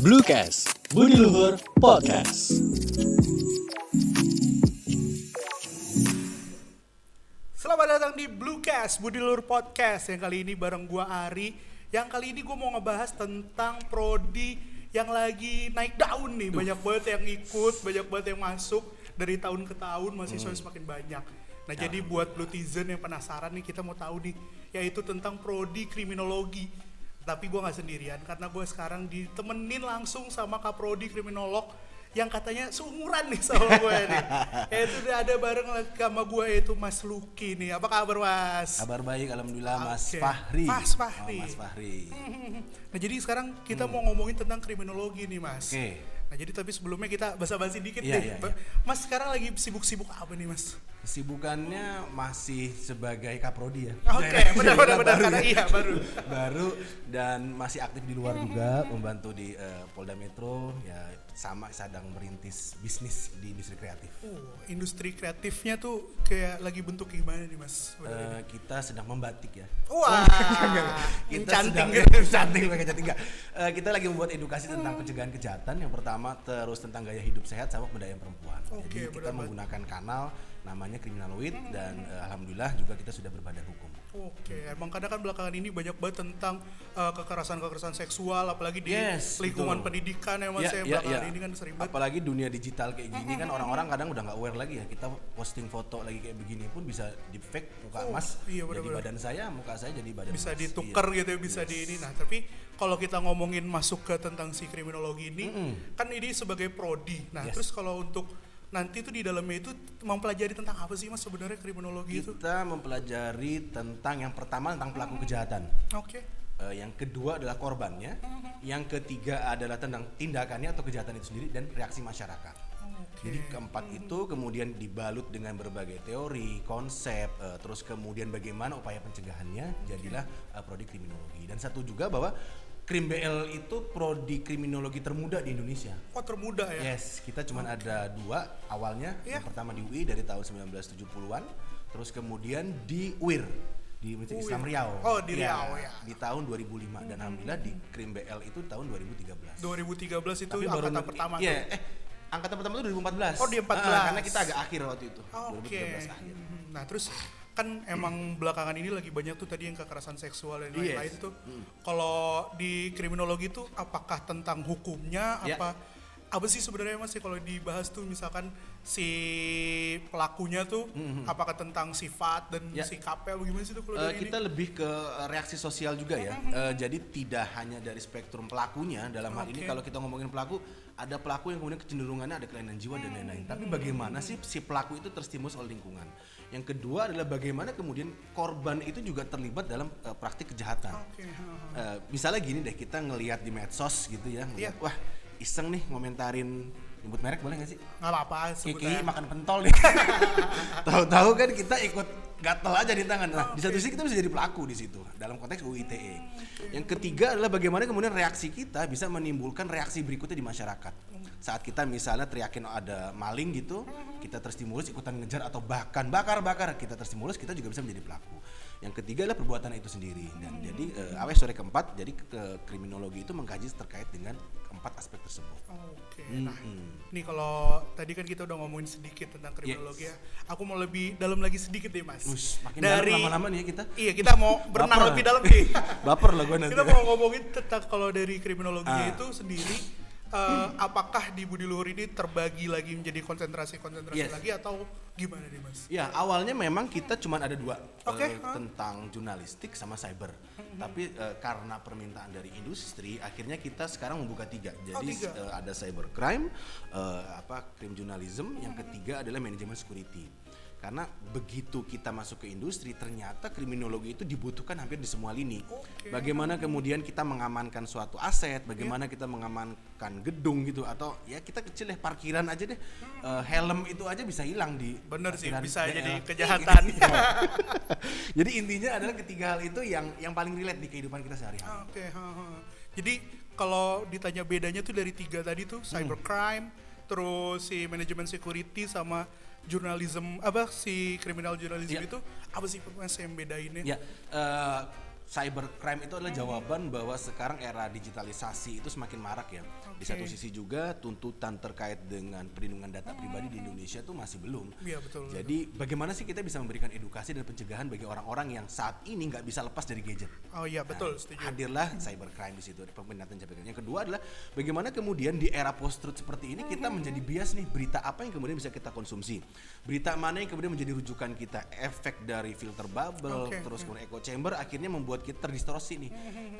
Bluecast, Budi Luhur Podcast. Selamat datang di Bluecast, Budi Luhur Podcast. Yang kali ini bareng gua Ari. Yang kali ini gua mau ngebahas tentang prodi yang lagi naik daun nih. Banyak banget yang ikut, banyak banget yang masuk. Dari tahun ke tahun mahasiswa semakin banyak. Nah jadi buat Blutizen yang penasaran nih, kita mau tahu nih, yaitu tentang prodi kriminologi. Tapi gue gak sendirian, karena gue sekarang ditemenin langsung sama Kaprodi Kriminolog yang katanya seumuran nih sama gue nih. Yaitu udah ada bareng sama gue, yaitu Mas Luki nih. Apa kabar Mas? Kabar baik, alhamdulillah. Mas Oke. Fahri. Mas Fahri. Mas Fahri. Nah jadi sekarang kita mau ngomongin tentang kriminologi nih Mas. Oke. Nah jadi tapi sebelumnya kita basa-basi dikit Iya, nih. iya, iya. Mas sekarang lagi sibuk-sibuk apa nih Mas? Kesibukannya masih sebagai kaprodi ya. Oke, benar karena iya baru. Baru dan masih aktif di luar juga, membantu di Polda Metro ya, sama sedang merintis bisnis di industri kreatif. Industri kreatifnya tuh kayak lagi bentuk gimana nih Mas? Kita sedang membatik ya. Wah, Kita cantik sedang gitu. cantik pakai cantik enggak. Kita lagi membuat edukasi tentang pencegahan kejahatan. Yang pertama terus tentang gaya hidup sehat sama pemberdayaan perempuan. Oke, Jadi kita benar-benar. menggunakan kanal namanya Kriminaloid dan alhamdulillah juga kita sudah berbadan hukum. Oke, emang kadang kan belakangan ini banyak banget tentang kekerasan seksual, apalagi di Yes, lingkungan betul. pendidikan ya Mas. Belakangan ini kan sering banget. Apalagi dunia digital kayak gini kan orang-orang kadang udah nggak aware lagi ya. Kita posting foto lagi kayak begini pun bisa di fake muka Mas iya, jadi benar-benar. badan saya, muka saya jadi badan Bisa Mas. ditukar Iya. gitu ya, bisa di ini. Nah, tapi kalau kita ngomongin masuk ke tentang si kriminologi ini, kan ini sebagai prodi. Nah, Yes. terus kalau untuk nanti itu di dalamnya itu mempelajari tentang apa sih Mas sebenarnya kriminologi itu? Kita mempelajari tentang yang pertama tentang pelaku kejahatan. Oke. Yang kedua adalah korbannya, yang ketiga adalah tentang tindakannya atau kejahatan itu sendiri dan reaksi masyarakat. Jadi keempat itu kemudian dibalut dengan berbagai teori, konsep, terus kemudian bagaimana upaya pencegahannya, jadilah prodi kriminologi. Dan satu juga bahwa Krim BL itu prodi kriminologi termuda di Indonesia. Oh, termuda ya? Yes, kita cuma ada dua awalnya. Iya. Yang pertama di UI dari tahun 1970-an, terus kemudian di UIR di Universitas Islam Riau. Oh, di Riau, ya. Di tahun 2005 dan alhamdulillah di Krim BL itu tahun 2013. 2013 itu Tapi angkatan pertama Iya, tuh. angkatan pertama itu 2014. Oh, di 14. Karena kita agak akhir waktu itu. Oke. 2013 akhir. Nah, terus kan emang belakangan ini lagi banyak tuh tadi yang kekerasan seksual dan Yes. lain-lain tuh. Kalau di kriminologi tuh apakah tentang hukumnya Ya. apa sih sebenarnya Mas sih kalau dibahas tuh misalkan si pelakunya tuh apakah tentang sifat dan Ya. sikapnya bagaimana sih tuh kalau dari Kita lebih ke reaksi sosial juga ya. Jadi tidak hanya dari spektrum pelakunya. Dalam hal ini Oke. kalau kita ngomongin pelaku, ada pelaku yang kemudian kecenderungannya ada kelainan jiwa dan lain-lain. Tapi bagaimana sih si pelaku itu terstimulus oleh lingkungan? Yang kedua adalah bagaimana kemudian korban itu juga terlibat dalam praktik kejahatan. Oke. Misalnya gini deh, kita ngelihat di medsos gitu ya, ngelihat, Iya. wah iseng nih ngomentarin, nyebut merek boleh nggak sih? Nggak apa-apa Kiki sebutnya. makan pentol nih. Tahu-tahu kan kita ikut gatel aja di tangan. Nah, di satu sisi kita bisa jadi pelaku di situ dalam konteks UU ITE. Yang ketiga adalah bagaimana kemudian reaksi kita bisa menimbulkan reaksi berikutnya di masyarakat. Saat kita misalnya teriakin ada maling gitu, kita terstimulus ikutan ngejar atau bahkan bakar-bakar, kita terstimulus, kita juga bisa menjadi pelaku. Yang ketiga adalah perbuatan itu sendiri. Dan jadi keempat, jadi kriminologi itu mengkaji terkait dengan keempat aspek tersebut. Oke, nah nih kalau tadi kan kita udah ngomongin sedikit tentang kriminologi ya. Aku mau lebih dalam lagi sedikit deh Mas. Makin dalam lama-lama nih ya kita. Iya, kita mau berenang Baper. lebih dalam nih. Baper lah gue nanti. Kita mau ngomongin tentang kalau dari kriminologinya itu sendiri, apakah di Budi Luhur ini terbagi lagi menjadi konsentrasi Yes. lagi atau gimana nih Mas? Ya awalnya memang kita cuma ada dua, Oke. tentang jurnalistik sama cyber. Tapi karena permintaan dari industri, akhirnya kita sekarang membuka tiga. Jadi tiga. ada cyber crime, crime journalism, yang ketiga adalah manajemen security. Karena begitu kita masuk ke industri, ternyata kriminologi itu dibutuhkan hampir di semua lini. Bagaimana kemudian kita mengamankan suatu aset, bagaimana kita mengamankan gedung gitu, atau ya kita kecil deh parkiran aja deh, helm itu aja bisa hilang di Bener sih, parkiran bisa BL. jadi kejahatan. Jadi intinya adalah ketiga hal itu yang paling relate di kehidupan kita sehari-hari. Oke, jadi kalau ditanya bedanya tuh dari tiga tadi tuh cybercrime, terus si manajemen security sama jurnalism si criminal journalism Iya. itu apa sih Mas yang bedainnya? Ya, cybercrime itu adalah jawaban bahwa sekarang era digitalisasi itu semakin marak ya. Di satu sisi juga tuntutan terkait dengan perlindungan data pribadi di Indonesia itu masih belum. Iya betul. Jadi bagaimana sih kita bisa memberikan edukasi dan pencegahan bagi orang-orang yang saat ini nggak bisa lepas dari gadget? Oh iya betul, setuju. Hadirlah cybercrime di situ, peminatan cybercrime. Yang kedua adalah bagaimana kemudian di era post-truth seperti ini kita menjadi bias nih, berita apa yang kemudian bisa kita konsumsi, berita mana yang kemudian menjadi rujukan kita, efek dari filter bubble, terus kemudian echo chamber akhirnya membuat kita terdistorsi nih,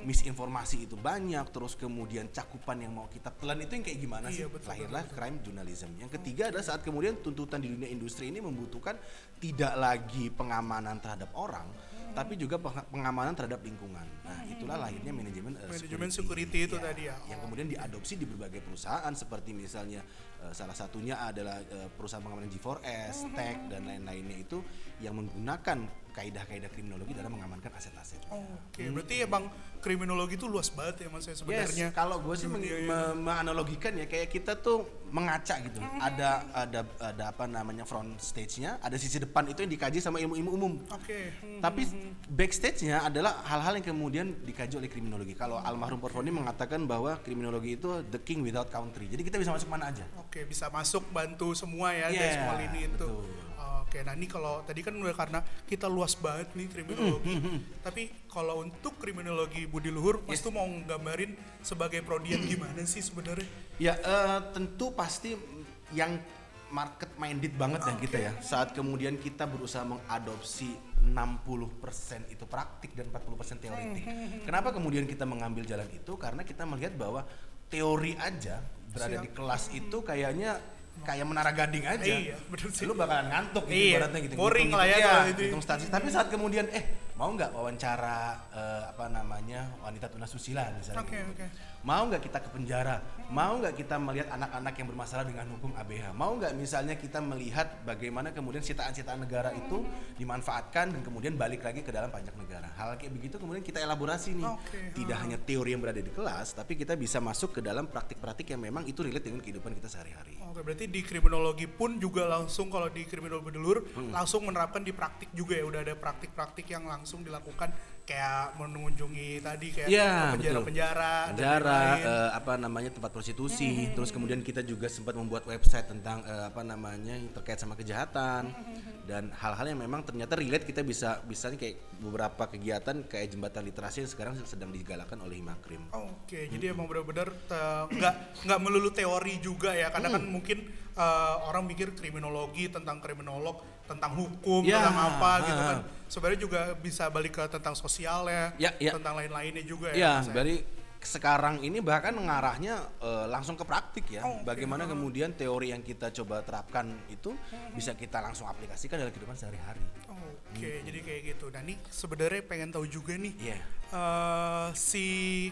misinformasi itu banyak, terus kemudian cakupan yang mau kita telan itu yang kayak gimana sih? Betul, Lahirlah crime journalism. Yang ketiga adalah saat kemudian tuntutan di dunia industri ini membutuhkan tidak lagi pengamanan terhadap orang, tapi juga pengamanan terhadap lingkungan. Nah, itulah lahirnya manajemen security itu ya, tadi ya. yang kemudian diadopsi di berbagai perusahaan seperti misalnya salah satunya adalah perusahaan pengamanan G4S, Tech dan lain-lainnya itu yang menggunakan kaidah-kaidah kriminologi dalam mengamankan aset-aset. Oke, berarti emang kriminologi itu luas banget ya Mas sebenarnya. Yes, kalau gue sih menganalogikan ya kayak kita tuh mengaca gitu. Ada apa namanya front stage-nya, ada sisi depan itu yang dikaji sama ilmu-ilmu umum. Tapi backstage-nya adalah hal-hal yang kemudian dikaji oleh kriminologi. Kalau almarhum Porfoni mengatakan bahwa kriminologi itu the king without country. Jadi kita bisa masuk mana aja. Oke, bisa masuk bantu semua ya dari semua lini itu. Oke, nah ini kalau tadi kan udah karena kita luas banget nih kriminologi. Tapi kalau untuk kriminologi budi luhur, Mas tuh mau nggambarin sebagai prodi yang gimana sih sebenarnya? Ya tentu pasti yang market minded banget ya kita ya. Saat kemudian kita berusaha mengadopsi 60% itu praktik dan 40% teoretik. Kenapa kemudian kita mengambil jalan itu? Karena kita melihat bahwa teori aja berada di kelas itu kayaknya kayak menara gading aja. Iya, betul sih. Lu bakalan ngantuk gitu ibaratnya gitu. Boring lah ya kalau itu. Hitung statistik. Tapi saat kemudian mau nggak wawancara wanita tunasusila misalnya. Oke. Mau nggak kita ke penjara? Mau nggak kita melihat anak-anak yang bermasalah dengan hukum ABH? Mau nggak misalnya kita melihat bagaimana kemudian sitaan-sitaan negara itu dimanfaatkan dan kemudian balik lagi ke dalam pajak negara? Hal kayak begitu kemudian kita elaborasi nih. Tidak hanya teori yang berada di kelas, tapi kita bisa masuk ke dalam praktik-praktik yang memang itu relate dengan kehidupan kita sehari-hari. Oke, berarti di kriminologi pun juga langsung kalau di kriminologi dulur langsung menerapkan di praktik juga ya, udah ada praktik-praktik yang langsung dilakukan kayak mengunjungi tadi kayak penjara-penjara tempat prostitusi, terus kemudian kita juga sempat membuat website tentang yang terkait sama kejahatan dan hal-hal yang memang ternyata relate. Kita bisa kayak beberapa kegiatan kayak jembatan literasi yang sekarang sedang digalakan oleh Himakrim. Oke, jadi emang benar-benar nggak melulu teori juga ya, karena kan mungkin orang mikir kriminologi tentang kriminolog, tentang hukum, tentang apa gitu kan. Sebenarnya juga bisa balik ke tentang sosialnya, tentang lain-lainnya juga ya. Berarti sekarang ini bahkan mengarahnya langsung ke praktik ya. Bagaimana kemudian teori yang kita coba terapkan itu bisa kita langsung aplikasikan dalam kehidupan sehari-hari. Jadi kayak gitu. Nah ini sebenarnya pengen tahu juga nih, si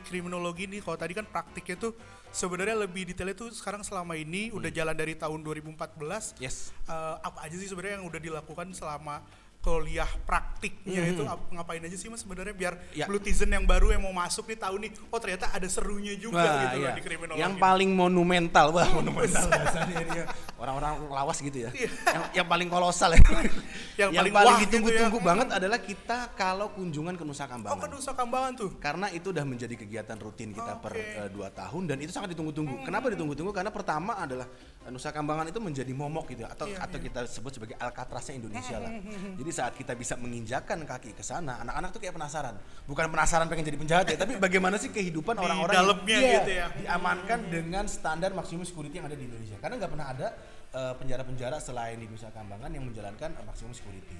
kriminologi nih, kalau tadi kan praktiknya tuh sebenarnya lebih detailnya tuh sekarang selama ini udah jalan dari tahun 2014. Apa aja sih sebenarnya yang udah dilakukan selama kuliah praktiknya itu ngapain aja sih Mas sebenarnya biar Blutizen yang baru yang mau masuk nih tahu nih, oh ternyata ada serunya juga gitu loh di kriminologi. Yang paling monumental, monumental bahasanya dia. Orang-orang lawas gitu ya. yang paling kolosal ya. yang paling ditunggu-tunggu gitu banget adalah kita kalau kunjungan ke Nusa Kambangan. Ke Nusa Kambangan tuh. Karena itu udah menjadi kegiatan rutin kita per 2 tahun dan itu sangat ditunggu-tunggu. Kenapa ditunggu-tunggu? Karena pertama adalah Nusa Kambangan itu menjadi momok gitu atau kita sebut sebagai Alcatraznya Indonesia lah. Jadi saat kita bisa menginjakan kaki ke sana, anak-anak tuh kayak penasaran. Bukan penasaran pengen jadi penjahat ya, tapi bagaimana sih kehidupan orang-orang dalamnya gitu ya. Diamankan dengan standar maksimum security yang ada di Indonesia. Karena nggak pernah ada penjara-penjara selain di Nusa Kambangan yang menjalankan maksimum security.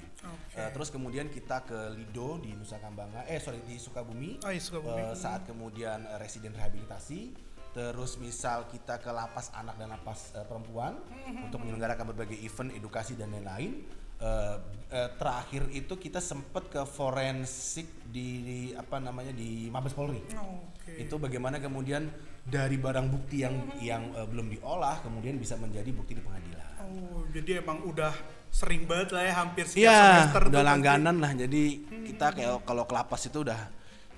Terus kemudian kita ke Lido di Nusa Kambangan, di Sukabumi. Saat kemudian residen rehabilitasi. Terus misal kita ke lapas anak dan lapas perempuan untuk menyelenggarakan berbagai event, edukasi dan lain-lain. Terakhir itu kita sempat ke forensik di Mabes Polri. Itu bagaimana kemudian dari barang bukti yang belum diolah kemudian bisa menjadi bukti di pengadilan. Jadi emang udah sering banget lah ya, hampir setiap semester. Udah langganan lah. Jadi kita kayak kalau ke lapas itu udah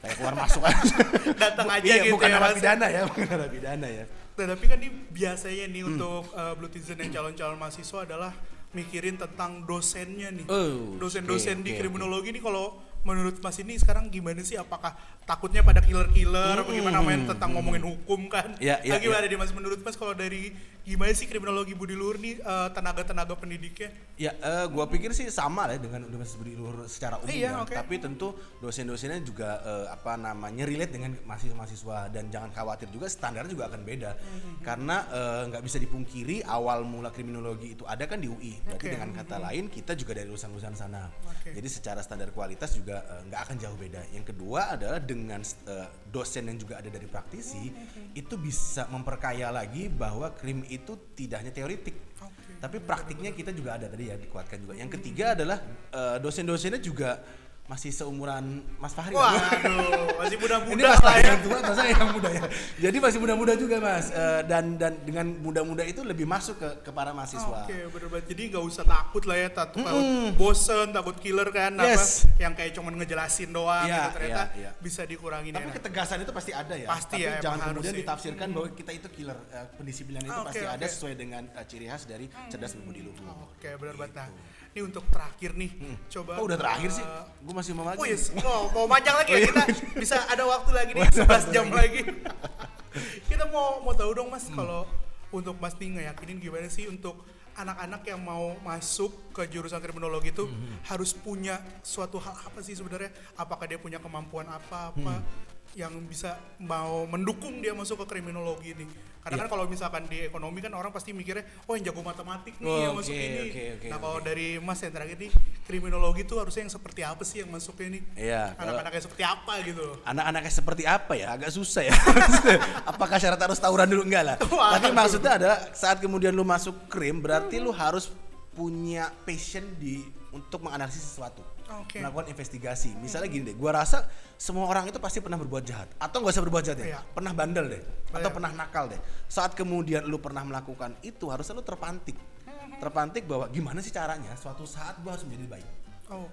kayak keluar masuk aja. Datang aja gitu bukan ya. Bukan narapidana ya. Nah, tapi kan ini biasanya nih untuk Blutizen yang calon-calon mahasiswa adalah mikirin tentang dosennya nih. Dosen-dosen di kriminologi nih kalau menurut Mas ini sekarang gimana sih? Apakah takutnya pada killer-killer apa gimana main tentang ngomongin hukum kan? Gimana deh Mas menurut Mas kalau dari gimana sih kriminologi budi luhur nih tenaga-tenaga pendidiknya? Ya, gua pikir sih sama lah dengan Universitas Budi Luhur secara umum tapi tentu dosen-dosennya juga relate dengan mahasiswa dan jangan khawatir juga standarnya juga akan beda. Karena nggak bisa dipungkiri awal mula kriminologi itu ada kan di UI. Berarti dengan kata lain kita juga dari lulusan-lulusan sana. Jadi secara standar kualitas juga nggak akan jauh beda. Yang kedua adalah dengan dosen yang juga ada dari praktisi itu bisa memperkaya lagi bahwa krim itu tidak hanya teoritik. Tapi praktiknya kita juga ada tadi ya dikuatkan juga. Yang ketiga adalah dosen-dosennya juga masih seumuran Mas Fahri. Waduh, masih muda-muda. Ini Mas Fahri yang tua, saya yang muda ya. Jadi masih muda-muda juga Mas. Dan dengan muda-muda itu lebih masuk ke para mahasiswa. Bener banget. Jadi nggak usah takut lah ya, takut bosen, takut killer kan, yang kayak cuma ngejelasin doang. Gitu, ternyata bisa dikurangin. Tapi ketegasan itu pasti ada ya. Pasti tapi ya. Jangan kemudian ditafsirkan bahwa kita itu killer. Pendisiplinan itu pasti ada sesuai dengan ciri khas dari cerdas berbudi luhur. Bener banget. Nah, ini untuk terakhir nih, coba. Udah terakhir sih. Gue masih mau lagi. Mau panjang lagi ya, kita bisa ada waktu lagi nih 11 jam lagi. Kita mau tahu dong Mas, kalau untuk Mas nih ngeyakinin gimana sih untuk anak-anak yang mau masuk ke jurusan kriminologi itu harus punya suatu hal apa sih sebenarnya? Apakah dia punya kemampuan apa yang bisa mau mendukung dia masuk ke kriminologi ini? Karena kan kalau misalkan di ekonomi kan orang pasti mikirnya, yang jago matematik nih yang masuk ini. Nah kalau dari Mas yang terakhir nih, kriminologi itu harusnya yang seperti apa sih yang masuknya nih? Anak-anaknya seperti apa gitu? Anak-anaknya seperti apa ya? Agak susah ya. Apakah syarat harus tawuran dulu? Enggak lah. Tapi maksudnya adalah saat kemudian lu masuk krim, berarti lu harus punya passion untuk menganalisis sesuatu. Melakukan investigasi. Misalnya gini deh, gua rasa semua orang itu pasti pernah berbuat jahat atau nggak usah berbuat jahat ya, pernah bandel deh atau pernah nakal deh. Saat kemudian lu pernah melakukan itu, harusnya lu terpantik bahwa gimana sih caranya suatu saat gua harus menjadi baik.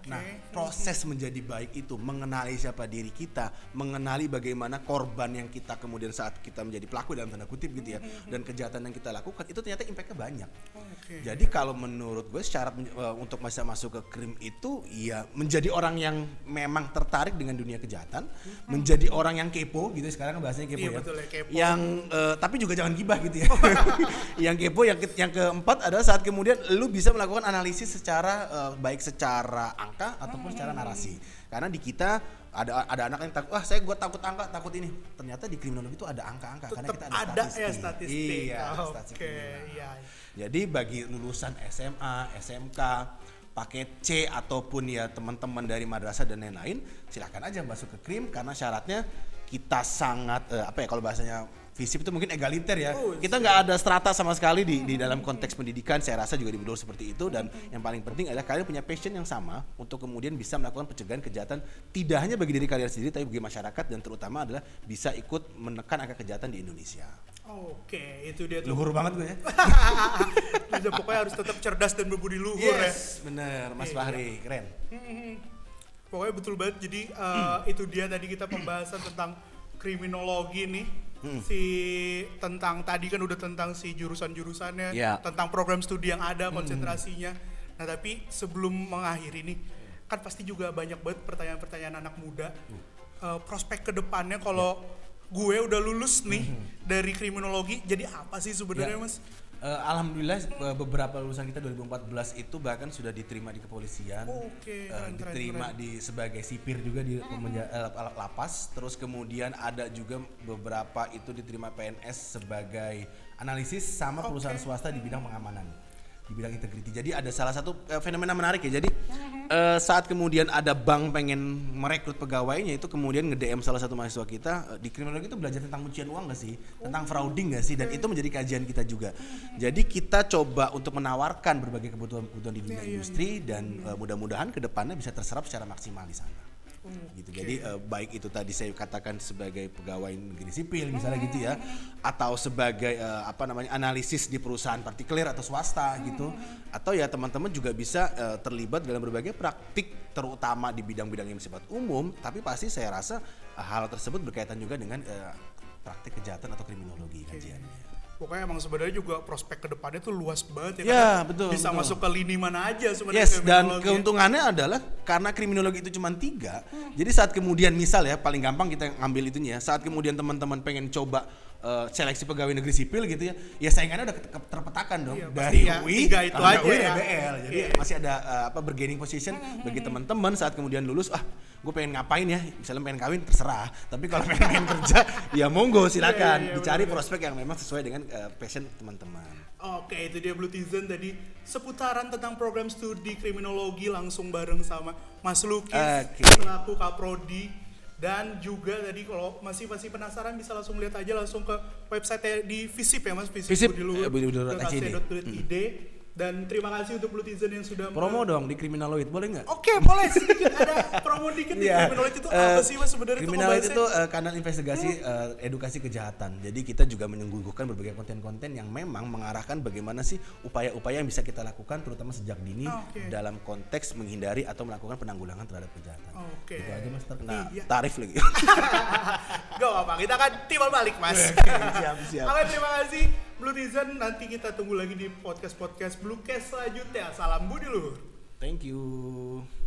Nah, proses menjadi baik itu mengenali siapa diri kita, mengenali bagaimana korban yang kita kemudian saat kita menjadi pelaku dalam tanda kutip gitu ya, dan kejahatan yang kita lakukan itu ternyata impact-nya banyak. Jadi kalau menurut gue syarat untuk bisa masuk ke krim itu ya menjadi orang yang memang tertarik dengan dunia kejahatan, menjadi orang yang kepo gitu, sekarang bahasanya kepo ya. Betul, kepo. Yang tapi juga jangan gibah gitu ya. Yang kepo, yang keempat adalah saat kemudian lu bisa melakukan analisis secara baik secara angka ataupun secara narasi. Karena di kita ada anak yang takut, gue takut angka, takut ini. Ternyata di kriminologi itu ada angka-angka karena kita ada statistik. Iya. Jadi bagi lulusan SMA, SMK, paket C ataupun ya teman-teman dari madrasah dan lain-lain, silakan aja masuk ke krim karena syaratnya kita sangat kalau bahasanya FISIP itu mungkin egaliter ya. Kita nggak ada strata sama sekali di dalam konteks pendidikan. Saya rasa juga di Budi Luhur seperti itu. Dan yang paling penting adalah kalian punya passion yang sama untuk kemudian bisa melakukan pencegahan kejahatan tidak hanya bagi diri kalian sendiri, tapi bagi masyarakat dan terutama adalah bisa ikut menekan angka kejahatan di Indonesia. Itu dia tuh. Luhur banget gue ya. Pokoknya harus tetap cerdas dan berbudi luhur ya. Bener, Mas Fahri, keren. Pokoknya betul banget. Jadi itu dia tadi kita pembahasan tentang kriminologi nih. Tentang tadi kan udah tentang si jurusan-jurusannya, tentang program studi yang ada, konsentrasinya. Nah tapi sebelum mengakhiri nih, kan pasti juga banyak banget pertanyaan-pertanyaan anak muda. Prospek kedepannya kalau gue udah lulus nih dari kriminologi, jadi apa sih sebenarnya Mas? Alhamdulillah beberapa lulusan kita 2014 itu bahkan sudah diterima di kepolisian, diterima sebagai sipir juga di lapas, terus kemudian ada juga beberapa itu diterima PNS sebagai analisis sama perusahaan swasta di bidang pengamanan, di bidang integriti. Jadi ada salah satu fenomena menarik ya. Jadi saat kemudian ada bank pengen merekrut pegawainya itu kemudian nge-DM salah satu mahasiswa kita, di kriminologi itu belajar tentang kuncian uang gak sih? Tentang frauding gak sih? Dan itu menjadi kajian kita juga. Jadi kita coba untuk menawarkan berbagai kebutuhan-kebutuhan di dunia industri dan mudah-mudahan kedepannya bisa terserap secara maksimal di sana. Gitu. Jadi baik itu tadi saya katakan sebagai pegawai negeri sipil misalnya gitu ya, atau sebagai analisis di perusahaan partikelir atau swasta gitu, atau ya teman-teman juga bisa terlibat dalam berbagai praktik terutama di bidang-bidang yang bersifat umum, tapi pasti saya rasa hal tersebut berkaitan juga dengan praktik kejahatan atau kriminologi kajiannya. Pokoknya emang sebenarnya juga prospek kedepannya tuh luas banget ya. Ya, karena betul, bisa betul. masuk ke lini mana aja sebenarnya. Yes, dan kriminologi. keuntungannya adalah karena kriminologi itu cuma 3. Jadi saat kemudian misal ya, paling gampang kita ngambil itunya ya. Saat kemudian teman-teman pengen coba seleksi pegawai negeri sipil gitu ya saingannya udah terpetakan dong. Iya, dari pasti ya, UI, 3 itu karena aja UI ya. DBL. Jadi Iya. masih ada bargaining position bagi teman-teman saat kemudian lulus, gue pengen ngapain ya, misalnya pengen kawin terserah. Tapi kalau pengen kerja, ya monggo silakan. Iya, Dicari benar-benar. prospek yang memang sesuai dengan passion teman-teman. Oke, itu dia Blutizen tadi seputaran tentang program studi kriminologi langsung bareng sama Mas Lukis Oke. selaku Kaprodi. Dan juga tadi kalau masih penasaran bisa langsung lihat aja langsung ke website di Visip ya Mas, Visip, budiluhur.ac.id. budiluhur.ac.id. Dan terima kasih untuk Blutizen yang sudah Promo dong di Kriminaloid, boleh nggak? Oke, boleh sedikit ada promo dikit nih. Iya. Kriminologi itu apa sih Mas sebenarnya itu Kriminaloid pembahasannya? itu kanal investigasi edukasi kejahatan. Jadi kita juga menyuguhkan berbagai konten-konten yang memang mengarahkan bagaimana sih upaya-upaya yang bisa kita lakukan terutama sejak dini Oke. dalam konteks menghindari atau melakukan penanggulangan terhadap kejahatan. Oke. Itu aja Mas, terkena Iya. tarif lagi. Gak apa-apa, kita akan timbal balik Mas. siap. Oke, terima kasih Blutizen. Nanti kita tunggu lagi di podcast Bluecast selanjutnya. Salam Budi Luhur. Thank you.